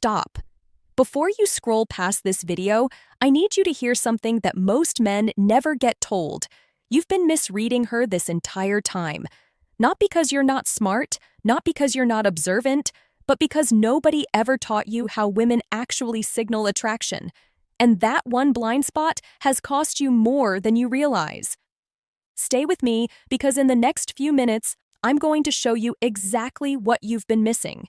stop. Before you scroll past this video, I need you to hear something that most men never get told. You've been misreading her this entire time. Not because you're not smart, not because you're not observant, but because nobody ever taught you how women actually signal attraction. And that one blind spot has cost you more than you realize. Stay with me because in the next few minutes, I'm going to show you exactly what you've been missing.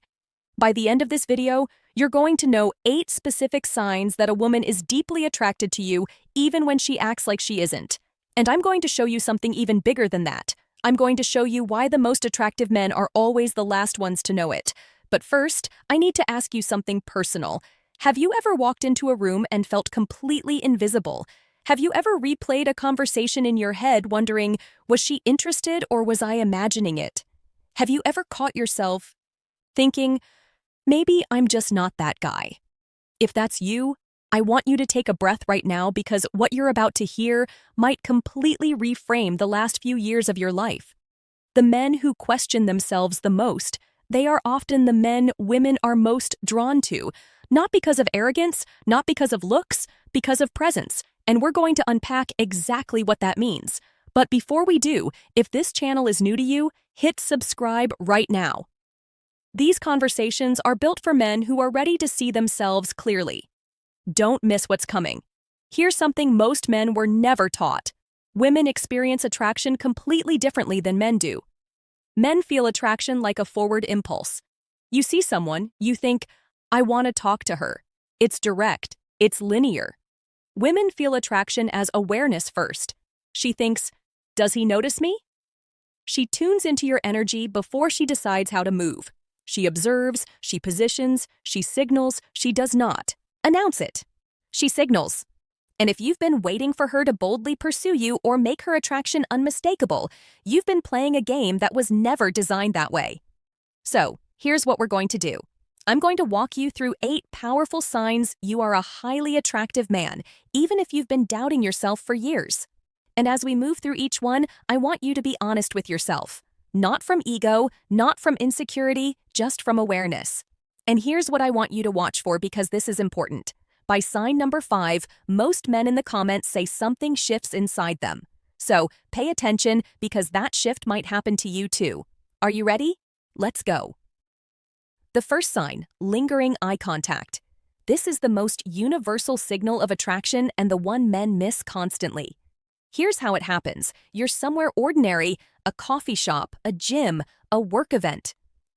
By the end of this video, you're going to know 8 specific signs that a woman is deeply attracted to you even when she acts like she isn't. And I'm going to show you something even bigger than that. I'm going to show you why the most attractive men are always the last ones to know it. But first, I need to ask you something personal. Have you ever walked into a room and felt completely invisible? Have you ever replayed a conversation in your head wondering, was she interested or was I imagining it? Have you ever caught yourself thinking, maybe I'm just not that guy? If that's you, I want you to take a breath right now because what you're about to hear might completely reframe the last few years of your life. The men who question themselves the most, they are often the men women are most drawn to, not because of arrogance, not because of looks, because of presence. And we're going to unpack exactly what that means. But before we do, if this channel is new to you, hit subscribe right now. These conversations are built for men who are ready to see themselves clearly. Don't miss what's coming. Here's something most men were never taught. Women experience attraction completely differently than men do. Men feel attraction like a forward impulse. You see someone, you think, I want to talk to her. It's direct, it's linear. Women feel attraction as awareness first. She thinks, does he notice me? She tunes into your energy before she decides how to move. She observes, she positions, she signals, she does not announce it. She signals. And if you've been waiting for her to boldly pursue you or make her attraction unmistakable, you've been playing a game that was never designed that way. So, here's what we're going to do. I'm going to walk you through 8 powerful signs you are a highly attractive man, even if you've been doubting yourself for years. And as we move through each one, I want you to be honest with yourself. Not from ego, not from insecurity, just from awareness. And here's what I want you to watch for because this is important. By sign number 5, most men in the comments say something shifts inside them. So pay attention because that shift might happen to you too. Are you ready? Let's go. The first sign, lingering eye contact. This is the most universal signal of attraction and the one men miss constantly. Here's how it happens. You're somewhere ordinary, a coffee shop, a gym, a work event.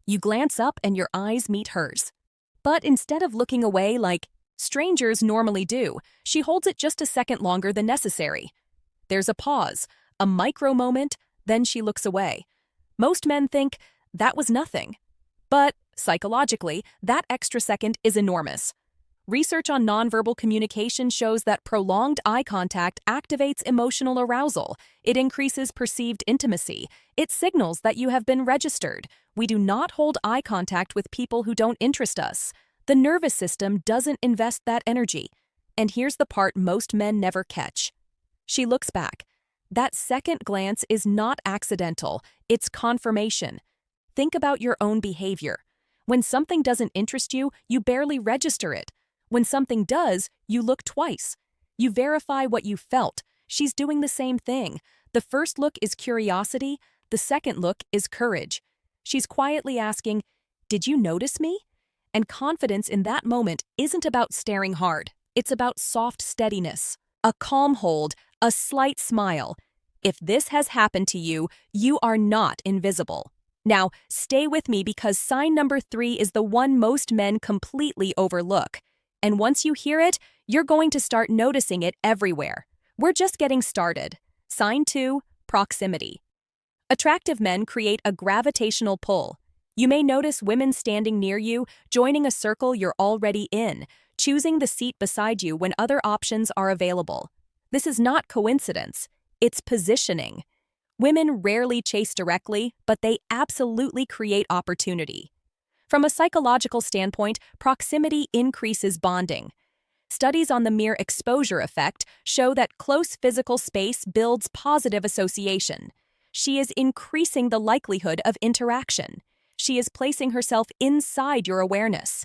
You glance up and your eyes meet hers. But instead of looking away like strangers normally do, she holds it just a second longer than necessary. There's a pause, a micro moment, then she looks away. Most men think, that was nothing. But psychologically, that extra second is enormous. Research on nonverbal communication shows that prolonged eye contact activates emotional arousal. It increases perceived intimacy. It signals that you have been registered. We do not hold eye contact with people who don't interest us. The nervous system doesn't invest that energy. And here's the part most men never catch. She looks back. That second glance is not accidental. It's confirmation. Think about your own behavior. When something doesn't interest you, you barely register it. When something does, you look twice. You verify what you felt. She's doing the same thing. The first look is curiosity. The second look is courage. She's quietly asking, did you notice me? And confidence in that moment isn't about staring hard. It's about soft steadiness, a calm hold, a slight smile. If this has happened to you, you are not invisible. Now, stay with me because sign number 3 is the one most men completely overlook. And once you hear it, you're going to start noticing it everywhere. We're just getting started. Sign 2, proximity. Attractive men create a gravitational pull. You may notice women standing near you, joining a circle you're already in, choosing the seat beside you when other options are available. This is not coincidence. It's positioning. Women rarely chase directly, but they absolutely create opportunity. From a psychological standpoint, proximity increases bonding. Studies on the mere exposure effect show that close physical space builds positive association. She is increasing the likelihood of interaction. She is placing herself inside your awareness.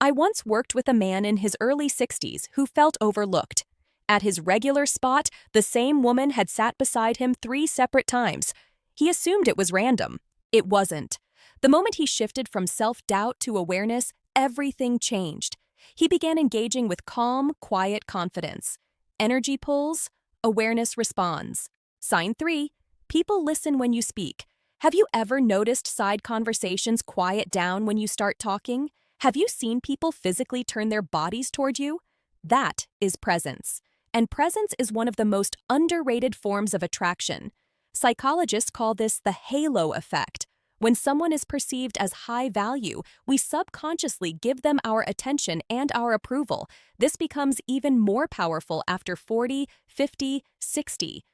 I once worked with a man in his early 60s who felt overlooked. At his regular spot, the same woman had sat beside him 3 separate times. He assumed it was random. It wasn't. The moment he shifted from self-doubt to awareness, everything changed. He began engaging with calm, quiet confidence. Energy pulls, awareness responds. Sign 3, people listen when you speak. Have you ever noticed side conversations quiet down when you start talking? Have you seen people physically turn their bodies toward you? That is presence. And presence is one of the most underrated forms of attraction. Psychologists call this the halo effect. When someone is perceived as high value, we subconsciously give them our attention and our approval. This becomes even more powerful after 40, 50, 60.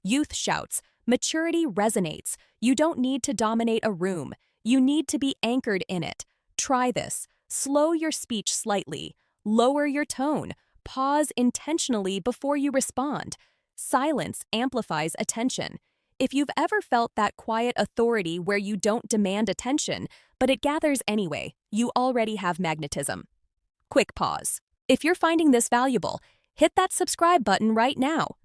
Youth shouts, maturity resonates. You don't need to dominate a room. You need to be anchored in it. Try this. Slow your speech slightly. Lower your tone. Pause intentionally before you respond. Silence amplifies attention. If you've ever felt that quiet authority where you don't demand attention, but it gathers anyway, you already have magnetism. Quick pause. If you're finding this valuable, hit that subscribe button right now.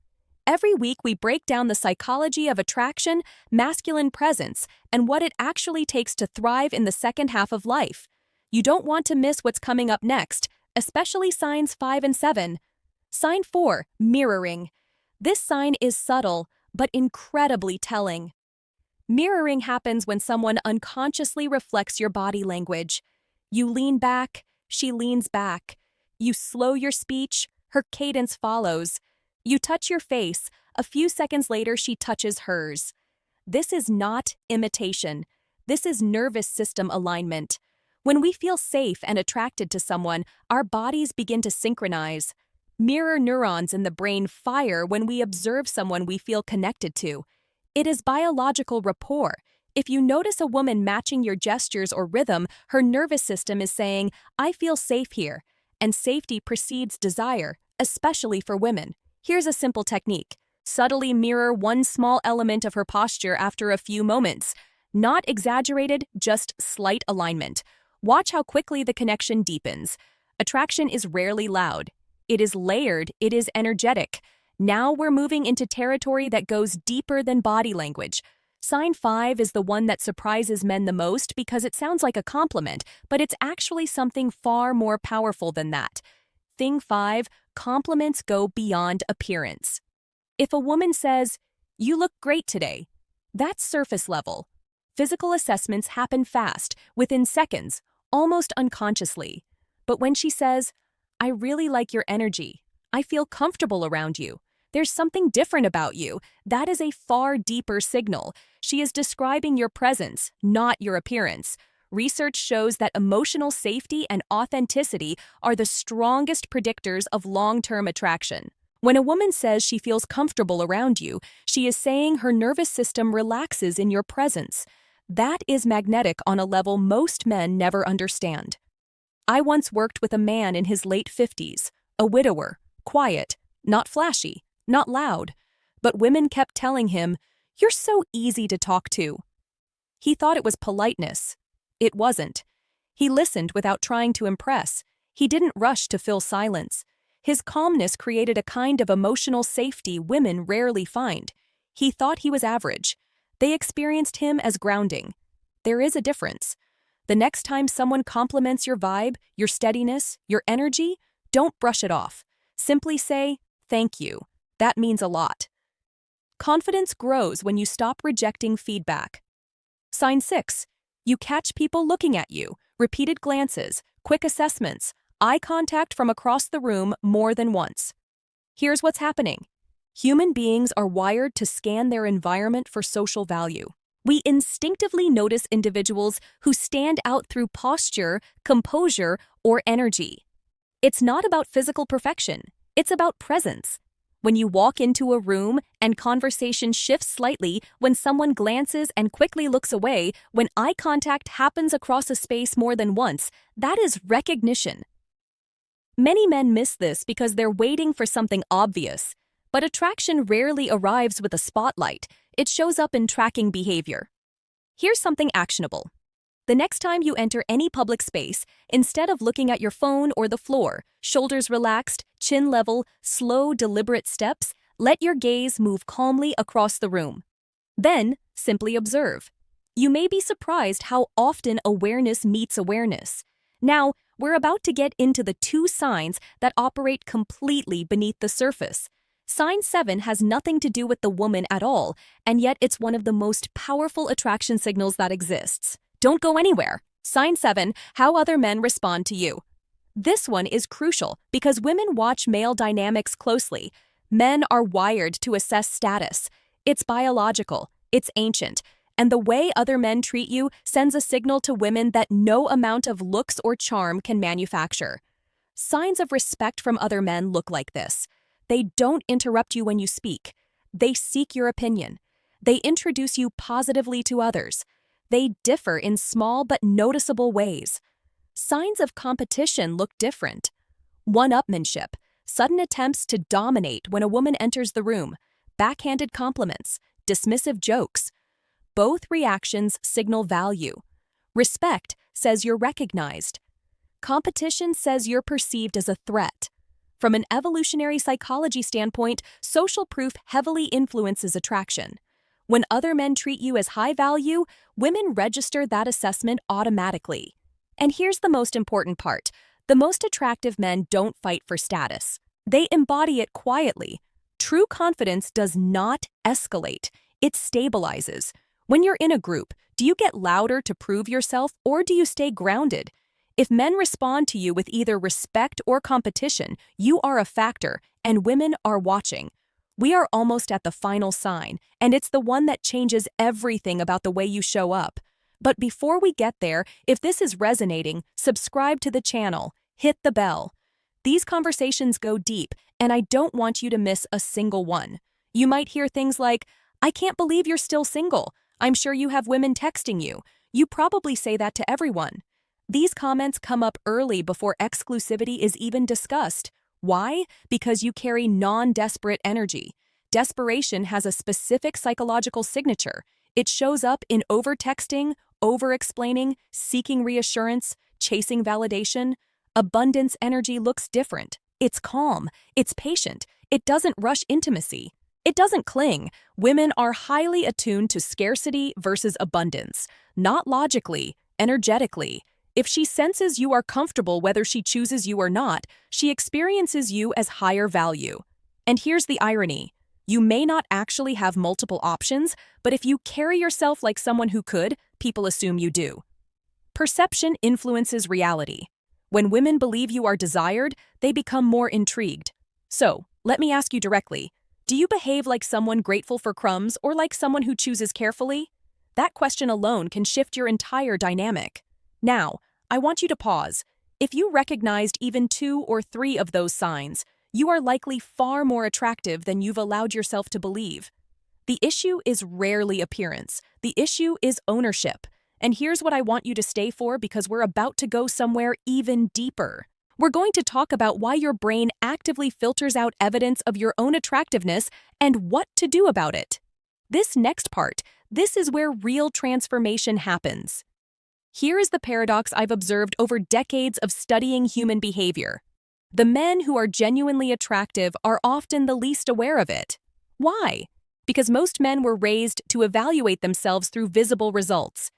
Every week we break down the psychology of attraction, masculine presence, and what it actually takes to thrive in the second half of life. You don't want to miss what's coming up next, especially signs 5 and 7. Sign 4, mirroring. This sign is subtle, but incredibly telling. Mirroring happens when someone unconsciously reflects your body language. You lean back, she leans back. You slow your speech, her cadence follows. You touch your face, a few seconds later she touches hers. This is not imitation. This is nervous system alignment. When we feel safe and attracted to someone, our bodies begin to synchronize. Mirror neurons in the brain fire when we observe someone we feel connected to. It is biological rapport. If you notice a woman matching your gestures or rhythm, her nervous system is saying, "I feel safe here." And safety precedes desire, especially for women. Here's a simple technique. Subtly mirror one small element of her posture after a few moments. Not exaggerated, just slight alignment. Watch how quickly the connection deepens. Attraction is rarely loud. It is layered, it is energetic. Now we're moving into territory that goes deeper than body language. Sign 5 is the one that surprises men the most because it sounds like a compliment, but it's actually something far more powerful than that. Thing 5, compliments go beyond appearance. If a woman says, "You look great today," that's surface level. Physical assessments happen fast, within seconds, almost unconsciously. But when she says, "I really like your energy. I feel comfortable around you. There's something different about you," that is a far deeper signal. She is describing your presence, not your appearance. Research shows that emotional safety and authenticity are the strongest predictors of long-term attraction. When a woman says she feels comfortable around you, she is saying her nervous system relaxes in your presence. That is magnetic on a level most men never understand. I once worked with a man in his late 50s, a widower, quiet, not flashy, not loud. But women kept telling him, "You're so easy to talk to." He thought it was politeness. It wasn't. He listened without trying to impress. He didn't rush to fill silence. His calmness created a kind of emotional safety women rarely find. He thought he was average. They experienced him as grounding. There is a difference. The next time someone compliments your vibe, your steadiness, your energy, don't brush it off. Simply say, "Thank you. That means a lot." Confidence grows when you stop rejecting feedback. Sign 6. You catch people looking at you, repeated glances, quick assessments, eye contact from across the room more than once. Here's what's happening. Human beings are wired to scan their environment for social value. We instinctively notice individuals who stand out through posture, composure, or energy. It's not about physical perfection. It's about presence. When you walk into a room and conversation shifts slightly, when someone glances and quickly looks away, when eye contact happens across a space more than once, that is recognition. Many men miss this because they're waiting for something obvious. But attraction rarely arrives with a spotlight. It shows up in tracking behavior. Here's something actionable. The The next time you enter any public space, instead of looking at your phone or the floor, shoulders relaxed, chin level, slow, deliberate steps, let your gaze move calmly across the room. Then, simply observe. You may be surprised how often awareness meets awareness. Now, we're about to get into the 2 signs that operate completely beneath the surface. Sign 7 has nothing to do with the woman at all, and yet it's one of the most powerful attraction signals that exists. Don't go anywhere. Sign 7, how other men respond to you. This one is crucial because women watch male dynamics closely. Men are wired to assess status. It's biological, it's ancient, and the way other men treat you sends a signal to women that no amount of looks or charm can manufacture. Signs of respect from other men look like this. They don't interrupt you when you speak. They seek your opinion. They introduce you positively to others. They differ in small but noticeable ways. Signs of competition look different. One-upmanship, sudden attempts to dominate when a woman enters the room, backhanded compliments, dismissive jokes. Both reactions signal value. Respect says you're recognized. Competition says you're perceived as a threat. From an evolutionary psychology standpoint, social proof heavily influences attraction. When other men treat you as high value, women register that assessment automatically. And here's the most important part. The most attractive men don't fight for status. They embody it quietly. True confidence does not escalate. It stabilizes. When you're in a group, do you get louder to prove yourself or do you stay grounded? If men respond to you with either respect or competition, you are a factor, and women are watching. We are almost at the final sign, and it's the one that changes everything about the way you show up. But before we get there, if this is resonating, subscribe to the channel, hit the bell. These conversations go deep, and I don't want you to miss a single one. You might hear things like, "I can't believe you're still single. I'm sure you have women texting you. You probably say that to everyone." These comments come up early before exclusivity is even discussed. Why? Because you carry non-desperate energy. Desperation has a specific psychological signature. It shows up in over-texting, over-explaining, seeking reassurance, chasing validation. Abundance energy looks different. It's calm. It's patient. It doesn't rush intimacy. It doesn't cling. Women are highly attuned to scarcity versus abundance, not logically, energetically. If she senses you are comfortable whether she chooses you or not, she experiences you as higher value. And here's the irony. You may not actually have multiple options, but if you carry yourself like someone who could, people assume you do. Perception influences reality. When women believe you are desired, they become more intrigued. So, let me ask you directly, do you behave like someone grateful for crumbs or like someone who chooses carefully? That question alone can shift your entire dynamic. Now, I want you to pause. If you recognized even 2 or 3 of those signs, you are likely far more attractive than you've allowed yourself to believe. The issue is rarely appearance. The issue is ownership. And here's what I want you to stay for because we're about to go somewhere even deeper. We're going to talk about why your brain actively filters out evidence of your own attractiveness and what to do about it. This next part, this is where real transformation happens. Here is the paradox I've observed over decades of studying human behavior. The men who are genuinely attractive are often the least aware of it. Why? Because most men were raised to evaluate themselves through visible results.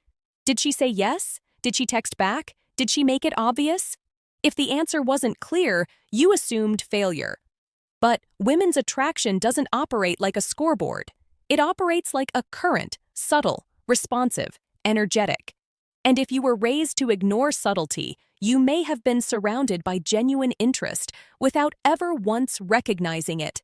Did she say yes? Did she text back? Did she make it obvious? If the answer wasn't clear, you assumed failure. But women's attraction doesn't operate like a scoreboard. It operates like a current, subtle, responsive, energetic. And if you were raised to ignore subtlety, you may have been surrounded by genuine interest without ever once recognizing it.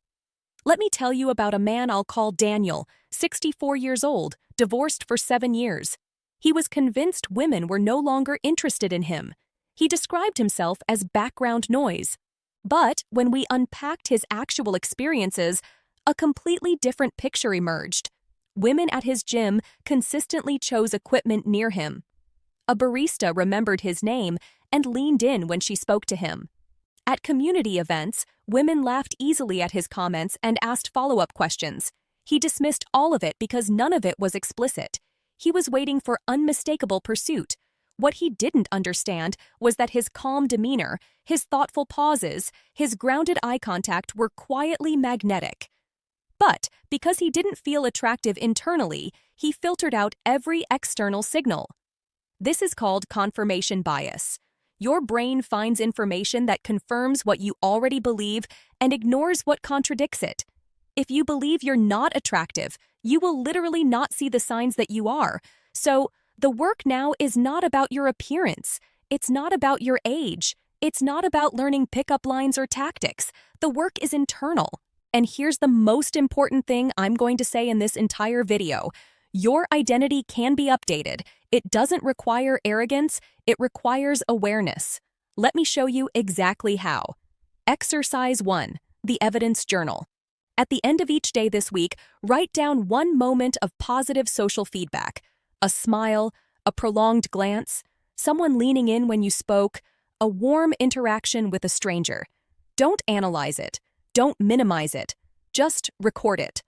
Let me tell you about a man I'll call Daniel, 64 years old, divorced for 7 years. He was convinced women were no longer interested in him. He described himself as background noise. But when we unpacked his actual experiences, a completely different picture emerged. Women at his gym consistently chose equipment near him. A barista remembered his name and leaned in when she spoke to him. At community events, women laughed easily at his comments and asked follow-up questions. He dismissed all of it because none of it was explicit. He was waiting for unmistakable pursuit. What he didn't understand was that his calm demeanor, his thoughtful pauses, his grounded eye contact were quietly magnetic. But because he didn't feel attractive internally, he filtered out every external signal. This is called confirmation bias. Your brain finds information that confirms what you already believe and ignores what contradicts it. If you believe you're not attractive, you will literally not see the signs that you are. So, the work now is not about your appearance. It's not about your age. It's not about learning pickup lines or tactics. The work is internal. And here's the most important thing I'm going to say in this entire video. Your identity can be updated. It doesn't require arrogance, it requires awareness. Let me show you exactly how. Exercise 1, the evidence journal. At the end of each day this week, write down one moment of positive social feedback. A smile, a prolonged glance, someone leaning in when you spoke, a warm interaction with a stranger. Don't analyze it. Don't minimize it. Just record it.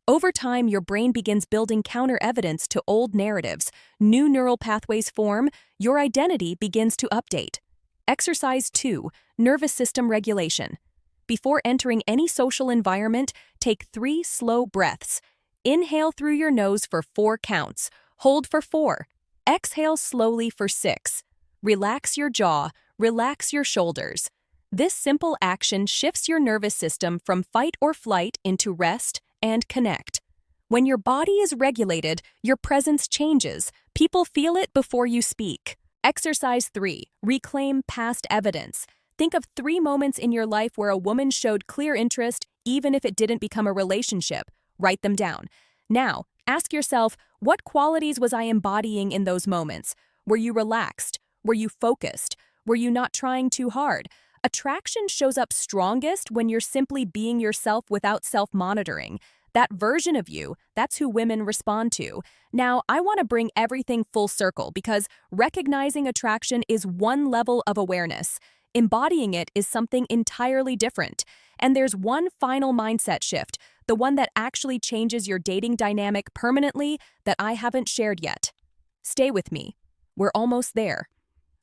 Over time, your brain begins building counter-evidence to old narratives. New neural pathways form. Your identity begins to update. Exercise 2, nervous system regulation. Before entering any social environment, take 3 slow breaths. Inhale through your nose for 4 counts. Hold for 4. Exhale slowly for 6. Relax your jaw. Relax your shoulders. This simple action shifts your nervous system from fight or flight into rest and connect. When your body is regulated, your presence changes. People feel it before you speak. Exercise 3, reclaim past evidence. Think of 3 moments in your life where a woman showed clear interest, even if it didn't become a relationship. Write them down. Now, ask yourself, what qualities was I embodying in those moments? Were you relaxed? Were you focused? Were you not trying too hard? Attraction shows up strongest when you're simply being yourself without self-monitoring. That version of you, that's who women respond to. Now, I want to bring everything full circle because recognizing attraction is one level of awareness. Embodying it is something entirely different. And there's one final mindset shift, the one that actually changes your dating dynamic permanently that I haven't shared yet. Stay with me. We're almost there.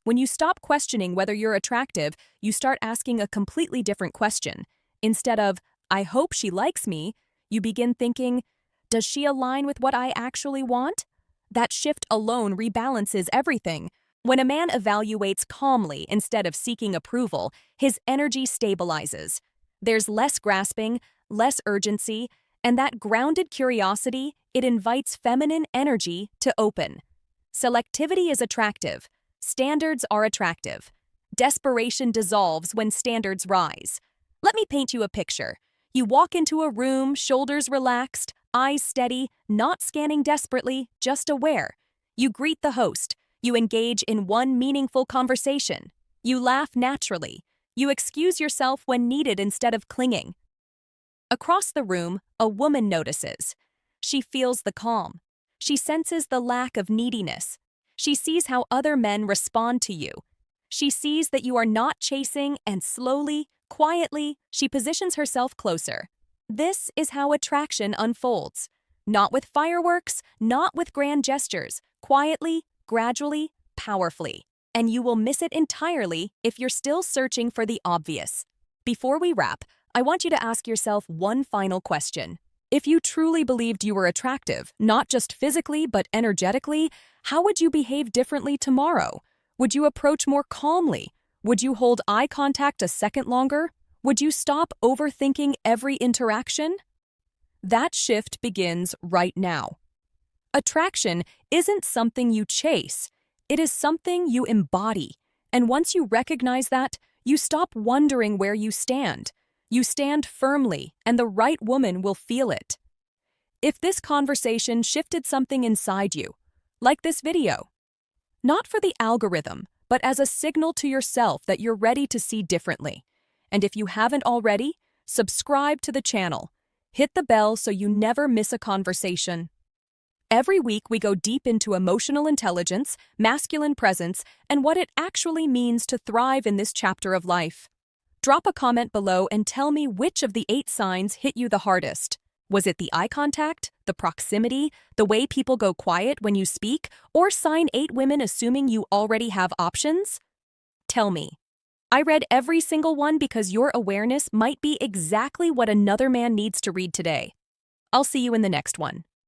When you stop questioning whether you're attractive, you start asking a completely different question. Instead of, I hope she likes me, you begin thinking, does she align with what I actually want? That shift alone rebalances everything. When a man evaluates calmly instead of seeking approval, his energy stabilizes. There's less grasping, less urgency, and that grounded curiosity, it invites feminine energy to open. Selectivity is attractive. Standards are attractive. Desperation dissolves when standards rise. Let me paint you a picture. You walk into a room, shoulders relaxed, eyes steady, not scanning desperately, just aware. You greet the host. You engage in one meaningful conversation. You laugh naturally. You excuse yourself when needed instead of clinging. Across the room, a woman notices. She feels the calm. She senses the lack of neediness. She sees how other men respond to you. She sees that you are not chasing, and slowly, quietly, she positions herself closer. This is how attraction unfolds. Not with fireworks, not with grand gestures, quietly, gradually, powerfully. And you will miss it entirely if you're still searching for the obvious. Before we wrap, I want you to ask yourself one final question. If you truly believed you were attractive, not just physically but energetically, how would you behave differently tomorrow? Would you approach more calmly? Would you hold eye contact a second longer? Would you stop overthinking every interaction? That shift begins right now. Attraction isn't something you chase. It is something you embody. And once you recognize that, you stop wondering where you stand. You stand firmly, and the right woman will feel it. If this conversation shifted something inside you, like this video, not for the algorithm, but as a signal to yourself that you're ready to see differently. And if you haven't already, subscribe to the channel. Hit the bell so you never miss a conversation. Every week we go deep into emotional intelligence, masculine presence, and what it actually means to thrive in this chapter of life. Drop a comment below and tell me which of the 8 signs hit you the hardest. Was it the eye contact, the proximity, the way people go quiet when you speak, or sign 8 women assuming you already have options? Tell me. I read every single one because your awareness might be exactly what another man needs to read today. I'll see you in the next one.